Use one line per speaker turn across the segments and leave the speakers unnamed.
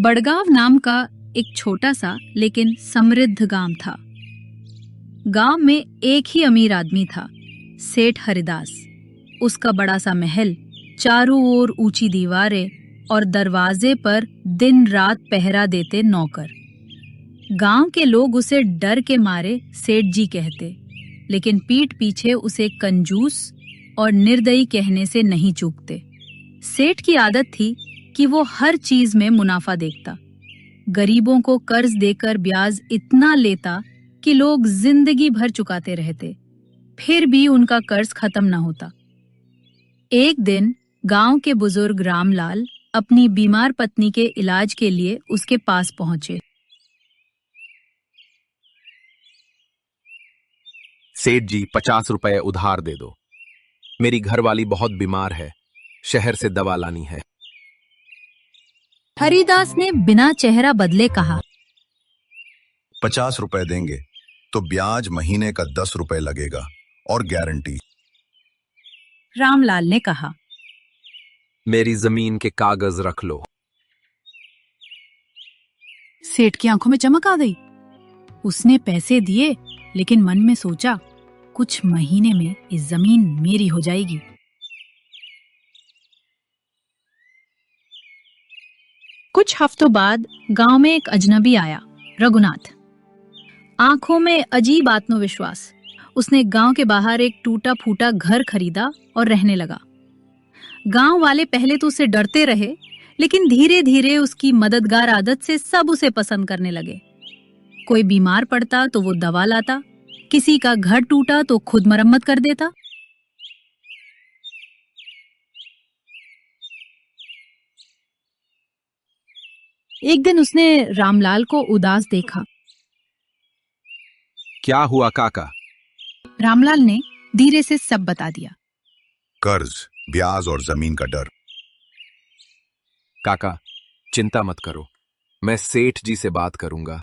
बड़गांव नाम का एक छोटा सा लेकिन समृद्ध गांव था। गांव में एक ही अमीर आदमी था, सेठ हरिदास। उसका बड़ा सा महल, चारों ओर ऊंची दीवारें और दरवाजे पर दिन रात पहरा देते नौकर। गांव के लोग उसे डर के मारे सेठ जी कहते, लेकिन पीठ पीछे उसे कंजूस और निर्दयी कहने से नहीं चूकते। सेठ की आदत थी कि वो हर चीज में मुनाफा देखता। गरीबों को कर्ज देकर ब्याज इतना लेता कि लोग जिंदगी भर चुकाते रहते, फिर भी उनका कर्ज खत्म न होता। एक दिन गांव के बुजुर्ग रामलाल अपनी बीमार पत्नी के इलाज के लिए उसके पास पहुंचे।
सेठ जी, 50 रुपए उधार दे दो। मेरी घरवाली बहुत बीमार है, शहर से दवा लानी है।
हरिदास ने बिना चेहरा बदले कहा,
50 रुपए देंगे तो ब्याज महीने का 10 रुपए लगेगा और गारंटी।
रामलाल ने कहा,
मेरी जमीन के कागज रख लो।
सेठ की आंखों में चमक आ गई। उसने पैसे दिए, लेकिन मन में सोचा, कुछ महीने में इस जमीन मेरी हो जाएगी। कुछ हफ्तों बाद गांव में एक अजनबी आया, रघुनाथ। आंखों में अजीब आत्मविश्वास। उसने गांव के बाहर एक टूटा फूटा घर खरीदा और रहने लगा। गांव वाले पहले तो उसे डरते रहे, लेकिन धीरे धीरे उसकी मददगार आदत से सब उसे पसंद करने लगे। कोई बीमार पड़ता तो वो दवा लाता, किसी का घर टूटा तो खुद मरम्मत कर देता। एक दिन उसने रामलाल को उदास देखा।
क्या हुआ काका?
रामलाल ने धीरे से सब बता दिया।
कर्ज, ब्याज और जमीन का डर।
काका, चिंता मत करो, मैं सेठ जी से बात करूंगा।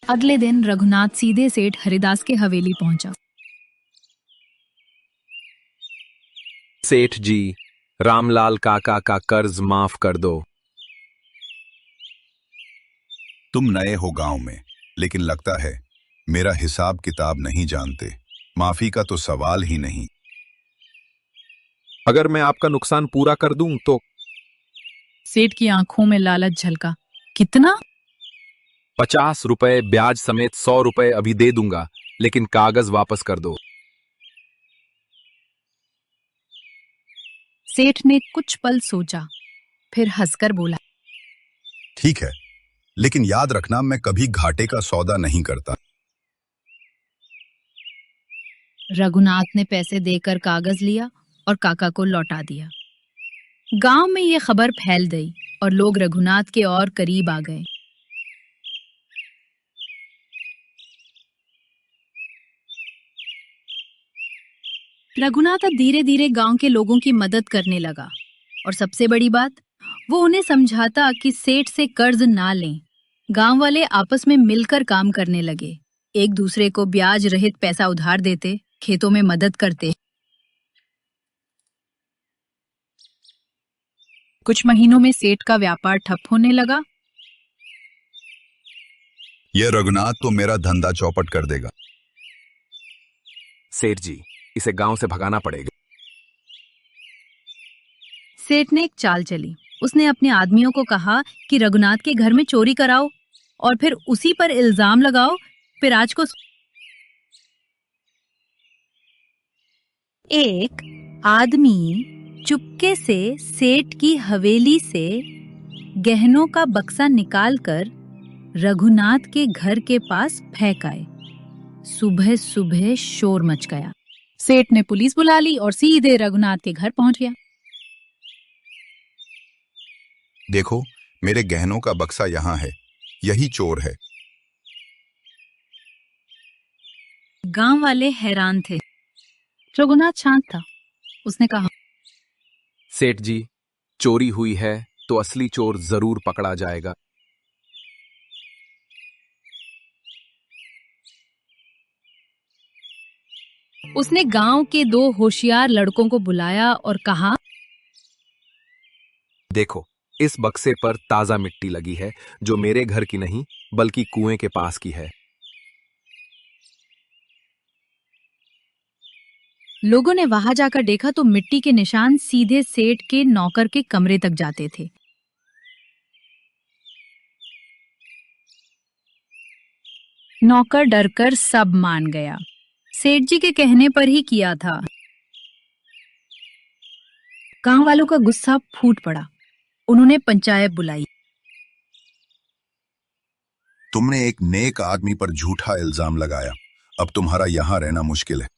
अगले दिन रघुनाथ सीधे सेठ हरिदास के हवेली पहुंचा।
सेठ जी, रामलाल काका का कर्ज माफ कर दो।
तुम नए हो गांव में, लेकिन लगता है मेरा हिसाब किताब नहीं जानते। माफी का तो सवाल ही नहीं।
अगर मैं आपका नुकसान पूरा कर दूं तो?
सेठ की आंखों में लालच झलका। कितना?
50 रुपए ब्याज समेत 100 रुपए अभी दे दूंगा, लेकिन कागज वापस कर दो।
सेठ ने कुछ पल सोचा, फिर हंसकर बोला,
ठीक है, लेकिन याद रखना मैं कभी घाटे का सौदा नहीं करता।
रघुनाथ ने पैसे देकर कागज लिया और काका को लौटा दिया। गांव में ये खबर फैल गई और लोग रघुनाथ के और करीब आ गए। रघुनाथ अब धीरे धीरे गांव के लोगों की मदद करने लगा, और सबसे बड़ी बात, वो उन्हें समझाता कि सेठ से कर्ज ना लें। गांव वाले आपस में मिलकर काम करने लगे, एक दूसरे को ब्याज रहित पैसा उधार देते, खेतों में मदद करते। कुछ महीनों में सेठ का व्यापार ठप होने लगा।
यह रघुनाथ तो मेरा धंधा चौपट कर देगा।
सेठ जी, इसे गांव से भगाना पड़ेगा।
सेठ ने एक चाल चली। उसने अपने आदमियों को कहा कि रघुनाथ के घर में चोरी कराओ और फिर उसी पर इल्जाम लगाओ। फिर आज को एक आदमी चुपके से सेठ की हवेली से गहनों का बक्सा निकालकर रघुनाथ के घर के पास फेंक आए। सुबह सुबह शोर मच गया। सेठ ने पुलिस बुला ली और सीधे रघुनाथ के घर पहुंच गया।
देखो, मेरे गहनों का बक्सा यहाँ है, यही चोर है।
गांव वाले हैरान थे। रघुनाथ शांत था। उसने कहा,
सेठ जी, चोरी हुई है तो असली चोर जरूर पकड़ा जाएगा।
उसने गांव के 2 होशियार लड़कों को बुलाया और कहा,
देखो, इस बक्से पर ताजा मिट्टी लगी है, जो मेरे घर की नहीं बल्कि कुएं के पास की है।
लोगों ने वहां जाकर देखा तो मिट्टी के निशान सीधे सेठ के नौकर के कमरे तक जाते थे। नौकर डरकर सब मान गया। सेठ जी के कहने पर ही किया था। गांव वालों का गुस्सा फूट पड़ा। उन्होंने पंचायत बुलाई।
तुमने एक नेक आदमी पर झूठा इल्जाम लगाया। अब तुम्हारा यहां रहना मुश्किल है।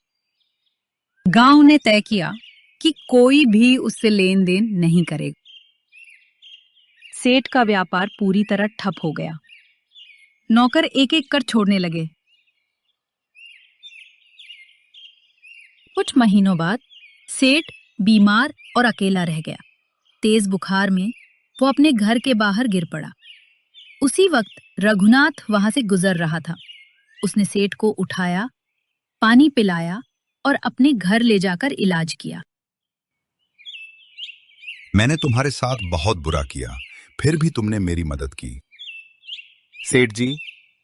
गांव ने तय किया कि कोई भी उससे लेन देन नहीं करेगा। सेठ का व्यापार पूरी तरह ठप हो गया। नौकर एक एक कर छोड़ने लगे। कुछ महीनों बाद सेठ बीमार और अकेला रह गया। तेज बुखार में वो अपने घर के बाहर गिर पड़ा। उसी वक्त रघुनाथ वहां से गुजर रहा था। उसने सेठ को उठाया, पानी पिलाया और अपने घर ले जाकर इलाज किया।
मैंने तुम्हारे साथ बहुत बुरा किया, फिर भी तुमने मेरी मदद की।
सेठ जी,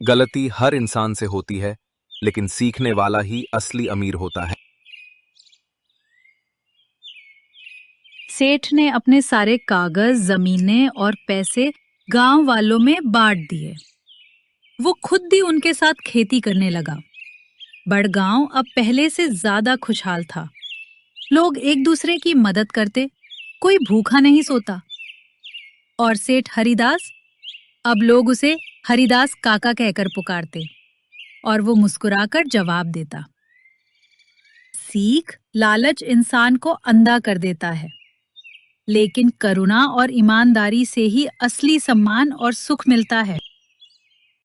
गलती हर इंसान से होती है, लेकिन सीखने वाला ही असली अमीर होता है।
सेठ ने अपने सारे कागज, जमीनें और पैसे गांव वालों में बांट दिए। वो खुद भी उनके साथ खेती करने लगा। बड़गांव अब पहले से ज्यादा खुशहाल था। लोग एक दूसरे की मदद करते, कोई भूखा नहीं सोता। और सेठ हरिदास, अब लोग उसे हरिदास काका कहकर पुकारते और वो मुस्कुराकर जवाब देता। सीख, लालच इंसान को अंधा कर देता है, लेकिन करुणा और ईमानदारी से ही असली सम्मान और सुख मिलता है।